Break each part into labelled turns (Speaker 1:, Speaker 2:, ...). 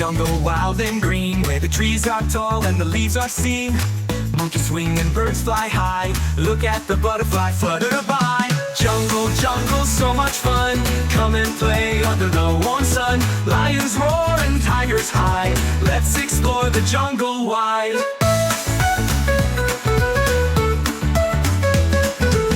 Speaker 1: jungle wild and green, where the trees are tall and the leaves are seen. Monkeys swing and birds fly high, look at the butterfly flutter by. Jungle, jungle, so much fun, come and play under the warm sun. Lions roar and tigers hide, let's explore the jungle wide.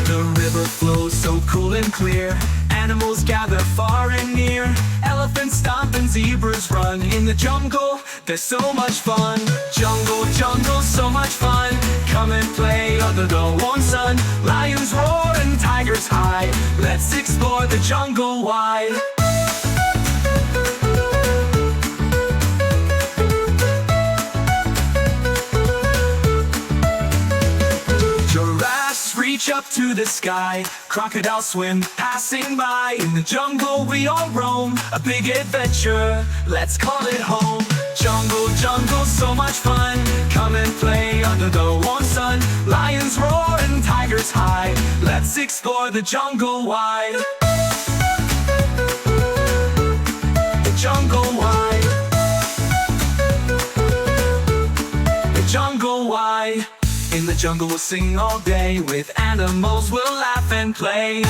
Speaker 1: The river flows so cool and clear, animals gather far and near. Elephants stomp and zebras run in the jungle, there's so much fun. Jungle, jungle, so much fun, come and play under the warm sun. Lions roar and tigers hide, let's explore the jungle wide. Giraffes reach up to the sky, crocodiles swim passing by. In the jungle we all roam, a big adventure, let's call it home. Jungle, jungle, so much fun, come and play under the warm sun. Lions roar and tigers hide, let's explore the jungle wide. The jungle wide. The jungle wide. In the jungle we'll sing all day, with animals we'll laugh and play.